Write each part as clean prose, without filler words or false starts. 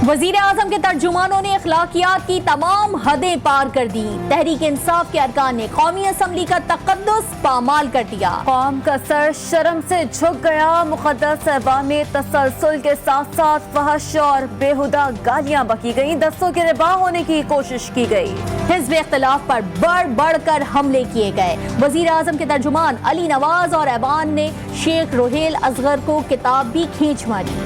वजीर आजम के तर्जुमानों ने अखलाकियात की तमाम हदें पार कर दी। तहरीक इंसाफ के अरकान ने कौमी असम्बली का तकद्दुस पामाल कर दिया। कौम का सर शर्म से झुक गया। मुकद्दस ऐवान में तसलसल के साथ साथ फहश और बेहुदा गालियां बकी गई। दस्तों के रिबा होने की कोशिश की गई। हिज़्ब इख्तिलाफ पर बढ़ बढ़ कर हमले किए गए। वजीर आजम के तर्जुमान अली नवाज और ऐवान ने शेख रोहेल असगर को किताब भी खींच मारी।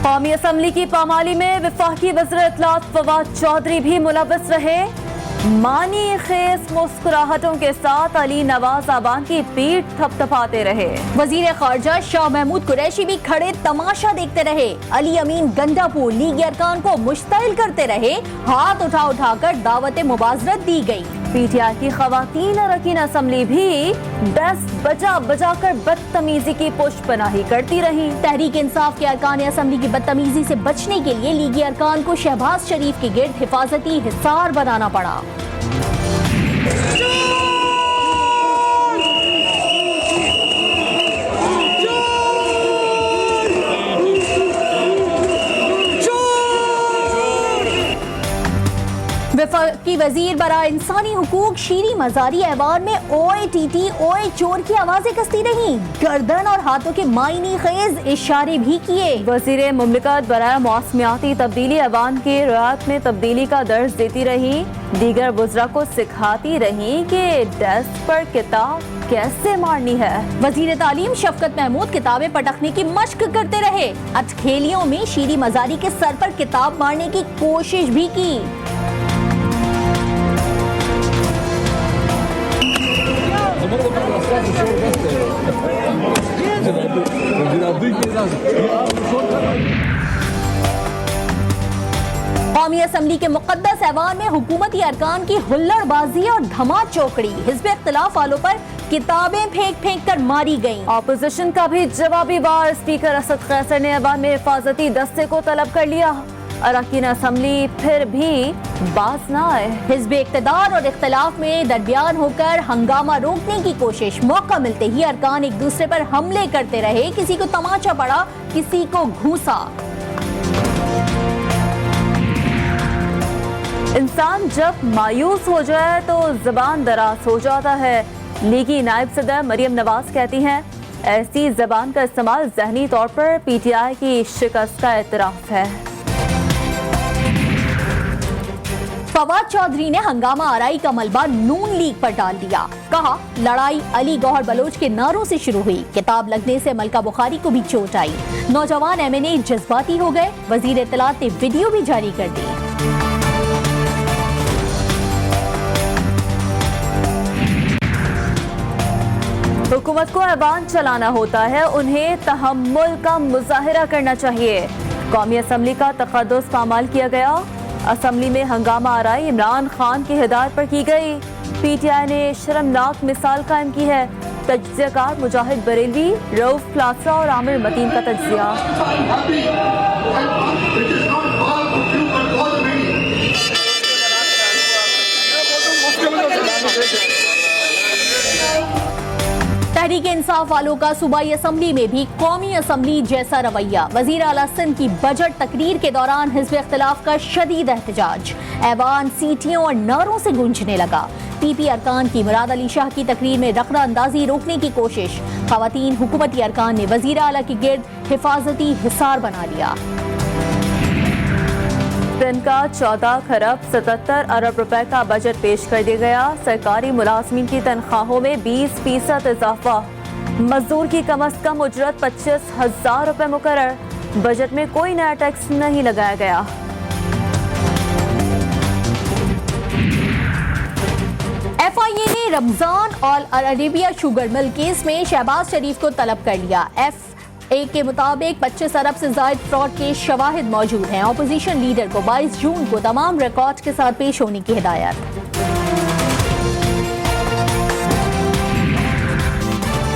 कौमी असम्बली की पामाली में वफाकी वज़ीर इत्तलात फवाद चौधरी भी मुलव्वस रहे। मानी खेस मुस्कुराहटों के साथ अली नवाज आबान की पीठ थपथपाते रहे। वजीर खारजा शाह महमूद कुरैशी भी खड़े तमाशा देखते रहे। अली अमीन गंडापुर लीगी अरकान को मुश्तइल करते रहे। हाथ उठा उठाकर दावत मुबाजरत दी गई। पीटीआई की खवातीन अरकान असम्बली भी दस्त बजा बजा कर बदतमीजी की पुष्पनाही करती रही। तहरीक इंसाफ के अरकान असम्बली की बदतमीजी से बचने के लिए लीगी अरकान को शहबाज शरीफ के गिर्द हिफाजती हिसार बनाना पड़ा। वफाकी वजीर बरा इंसानी हुकूक शीरी मजारी ऐवान में ओए टीटी ओए चोर की आवाजें कसती रही। गर्दन और हाथों के मायनी खेज इशारे भी किए। वजीर मुमलिकत बराए मौसमियाती तब्दीली ऐवान की रियायत में तब्दीली का दर्ज देती रही। दीगर बुज़रा को सिखाती रही कि डेस्क पर किताब कैसे मारनी है। वजीर तालीम शफकत महमूद किताबें पटकने की मश्क करते रहे। अटखेलियों में शीरी मजारी के सर पर किताब मारने की कोशिश भी की। कौमी असम्बली के मुकद्दस ऐवान में हुकूमती अरकान की हुल्लड़बाजी और धमा चौकड़ी। हिज़्ब इख्तिलाफ वालों पर किताबें फेंक फेंक कर मारी गईं। ऑपोजिशन का भी जवाबी वार। स्पीकर असद कैसर ने ऐवान में हिफाजती दस्ते को तलब कर लिया। अरकान असम्बली फिर भी बाज न आए। हिज़्ब इक़्तिदार और इख्तिलाफ में दरमियान होकर हंगामा रोकने की कोशिश। मौका मिलते ही अरकान एक दूसरे पर हमले करते रहे। किसी को तमाचा पड़ा, किसी को घूसा। इंसान जब मायूस हो जाए तो जबान दराज हो जाता है। लीगी नायब सदर मरियम नवाज कहती हैं, ऐसी जबान का इस्तेमाल ज़हनी तौर पर पीटीआई की शिकस्त का एतराफ है। फवाद चौधरी ने हंगामा आराई का मलबा नून लीग पर डाल दिया। कहा, लड़ाई अली गौहर बलोच के नारों से शुरू हुई। किताब लगने से मलका बुखारी को भी चोट आई। नौजवान एमएनए जज्बाती हो गए। वजीर इत्तलात ने वीडियो भी जारी कर दी। हुकूमत को ऐवान चलाना होता है, उन्हें तहम्मुल का मुजाहिरा करना चाहिए। कौमी असम्बली का तकद्दुस पामाल किया गया। असम्बली में हंगामा आराई इमरान खान की हिदायत पर की गई। पीटीआई ने शर्मनाक मिसाल कायम की है। तज्जियाकार मुजाहिद बरेलवी, रऊफ प्लासरा और आमिर मतीन का तज्जिया। तहरीक इंसाफ वालों का सूबाई असम्बली में भी कौमी असम्बली जैसा रवैया। वजीर आला सिंध की बजट तकरीर के दौरान हिज़्ब इख्तिलाफ का शदीद एहतजाज। ऐवान सीटियों और नारों से गूंजने लगा। पीपी अरकान की मुराद अली शाह की तकरीर में रखना अंदाजी रोकने की कोशिश। खवातीन हुकूमती अरकान ने वजीर आला के गिर्द हिफाजती हिसार बना लिया। सिंध का 14 खरब 77 अरब रुपए का बजट पेश कर दिया गया। सरकारी मुलाजमीन की तनख्वाहों में 20% इजाफा। मजदूर की कम अज कम उजरत 25,000 रुपए मुकर्रर। बजट में कोई नया टैक्स नहीं लगाया गया। FIA ने रमजान और अरेबिया शुगर मिल केस में शहबाज शरीफ को तलब कर लिया। FA के मुताबिक 25 अरब से ज्यादा फ्रॉड के शवाहिद मौजूद हैं। ऑपोजिशन लीडर को 22 जून को तमाम रिकॉर्ड के साथ पेश होने की हिदायत।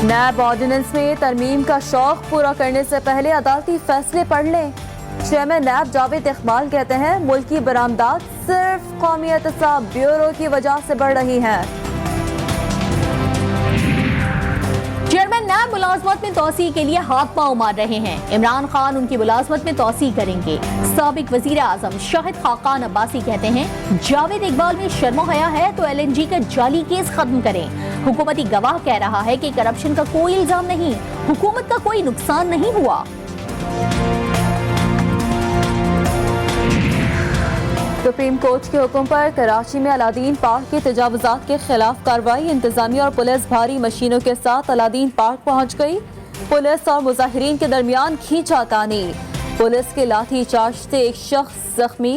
नैब ऑर्डिनेंस में तरमीम का शौक पूरा करने से पहले अदालती फैसले पढ़ लें। चेयरमैन नैब जावेद इकबाल कहते हैं मुल्की बरामदात सिर्फ कौमी एहतसाब ब्यूरो की वजह से बढ़ रही हैं। चेयरमैन नैब मुलाजमत में तोसी के लिए हाथ पांव मार रहे हैं। इमरान खान उनकी मुलाजमत में तोसी करेंगे। साबिक वजीर आजम शाहिद खाकान अब्बासी कहते हैं जावेद इकबाल में शर्मो हया है तो LNG का जाली केस खत्म करें। हुकूमती गवाह कह रहा है कि करप्शन का कोई इल्जाम नहीं, हुकूमत का कोई नुकसान नहीं हुआ। सुप्रीम कोर्ट के हुक्म पर कराची में अलादीन पार्क के तजावुजात के खिलाफ कार्रवाई। इंतजामिया और पुलिस भारी मशीनों के साथ अलादीन पार्क पहुंच गई। पुलिस और मुजाहिरीन के दरमियान खींचातानी। पुलिस के लाठी चार्ज से एक शख्स जख्मी।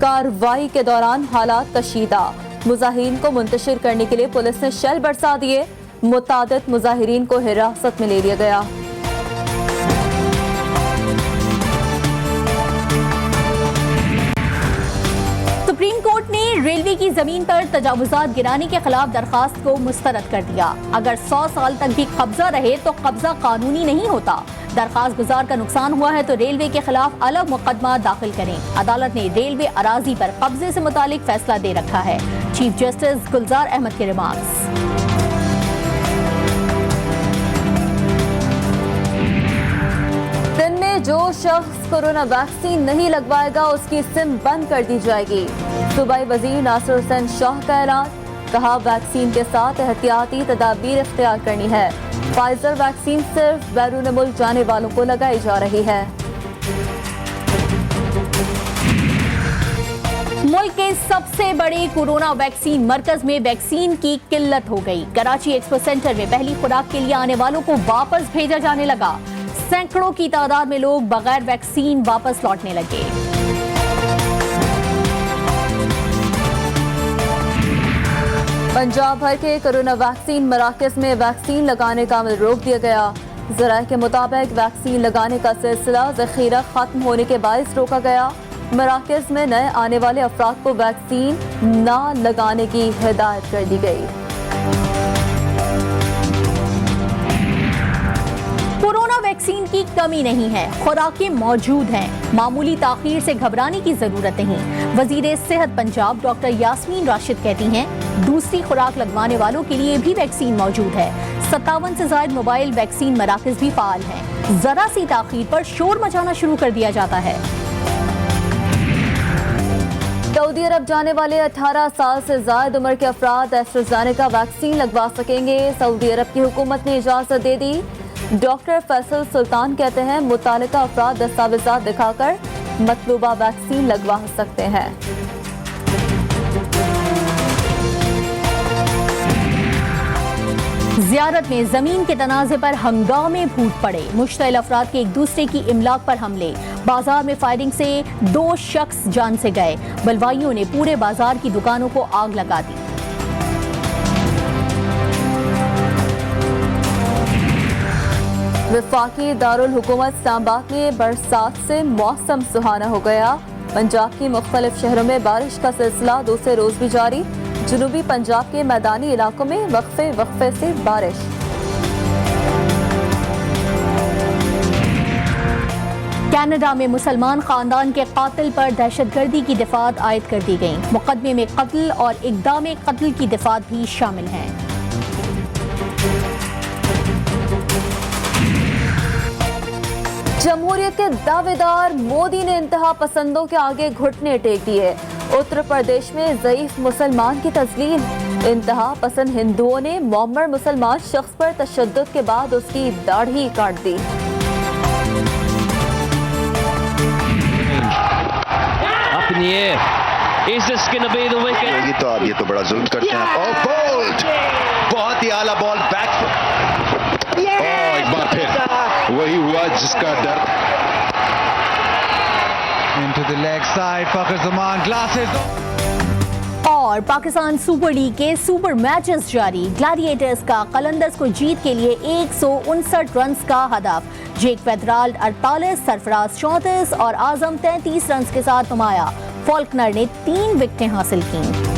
कार्रवाई के दौरान हालात कशीदा। मुजाहिरीन को मुंतशिर करने के लिए पुलिस ने शेल बरसा दिए। मुतादिद मुजाहिरीन को हिरासत में ले लिया गया। सुप्रीम कोर्ट ने रेलवे की जमीन पर तजावुजात गिराने के खिलाफ दरखास्त को मुस्तरद कर दिया। अगर 100 साल तक भी कब्जा रहे तो कब्जा कानूनी नहीं होता। दरखास्त गुजार का नुकसान हुआ है तो रेलवे के खिलाफ अलग मुकदमा दाखिल करें। अदालत ने रेलवे अराजी पर कब्जे से मुतालिक फैसला दे रखा है। चीफ जस्टिस गुलजार अहमद के रिमार्क्स। दिन में जो शख्स कोरोना वैक्सीन नहीं लगवाएगा उसकी सिम बंद कर दी जाएगी। सूबाई वजीर नासिर हुसैन शाह का ऐलान। कहा वैक्सीन के साथ एहतियाती तदाबीर इख्तियार करनी है। फाइजर वैक्सीन सिर्फ बैरून मुल्क जाने वालों को लगाई जा रही है। मुल्क के सबसे बड़े कोरोना वैक्सीन मरकज में वैक्सीन की किल्लत हो गई। कराची एक्सपो सेंटर में पहली खुराक के लिए आने वालों को वापस भेजा जाने लगा। सैकड़ों की तादाद में लोग बगैर वैक्सीन वापस लौटने लगे। पंजाब भर के कोरोना वैक्सीन मराकज में वैक्सीन लगाने का अमल रोक दिया गया। ज़राए के मुताबिक वैक्सीन लगाने का सिलसिला ज़ख़ीरा खत्म होने के बायस रोका गया। मराकज में नए आने वाले अफराद को वैक्सीन ना लगाने की हिदायत कर दी गई। कोरोना वैक्सीन की कमी नहीं है, खुराकें मौजूद हैं। मामूली ताखीर से घबराने की जरूरत नहीं। वजीर सेहत पंजाब डॉक्टर यास्मीन राशिद कहती हैं दूसरी खुराक लगवाने वालों के लिए भी वैक्सीन मौजूद है। 57 से ज्यादा मोबाइल वैक्सीन मराकज भी फाल हैं। जरा सी ताखीर पर शोर मचाना शुरू कर दिया जाता है। सऊदी अरब जाने वाले 18 साल से ज्यादा उम्र के अफराद एस्ट्राज़ेनेका वैक्सीन लगवा सकेंगे। सऊदी अरब की हुकूमत ने इजाजत दे दी। डॉक्टर फैसल सुल्तान कहते हैं मुतालिका अफराद दस्तावेजात दिखाकर मतलूबा वैक्सीन लगवा सकते हैं। ज़ियारत में जमीन के तनाज़े पर हंगामे फूट पड़े। मुश्तइल अफराद के एक दूसरे की इमलाक पर हमले। बाजार में फायरिंग से 2 शख्स जान से गए। बलवाइयों ने पूरे बाजार की दुकानों को आग लगा दी। वफाकी दारुल हुकूमत इस्लामाबाद में बरसात से मौसम सुहाना हो गया। पंजाब की मुख्तलिफ शहरों में बारिश का सिलसिला दूसरे रोज भी जारी। जनूबी पंजाब के मैदानी इलाकों में वक्फे वक्फे से बारिश। कनाडा में मुसलमान खानदान के कातिल पर दहशतगर्दी की दिफात आयद कर दी गई। मुकदमे में कत्ल और इक़दाम कत्ल की दिफात भी शामिल हैं। जमहूरियत के दावेदार मोदी ने इंतहा पसंदों के आगे घुटने टेक दिए। उत्तर प्रदेश में ज़ईफ मुसलमान की तस्लीम। इंतहा पसंद हिंदुओं ने मोहम्मद मुसलमान शख्स पर तशद्दुद के बाद उसकी दाढ़ी काट दी। तो आप ये तो बड़ा जुल्म करते हैं। बहुत ही आला बॉल बैक। एक बार फिर वही हुआ जिसका डर। Into the leg side, Fakhar Zaman glasses. और और पाकिस्तान सुपर लीग के सुपर मैचेस जारी। ग्लैडिएटर्स का कलंदर्स को जीत के लिए 159 रन का हदफ। जेक पेथराल्ड 48, सरफराज 34 और आजम 33 रन के साथ नुमाया। फॉल्कनर ने 3 विकेटें हासिल की।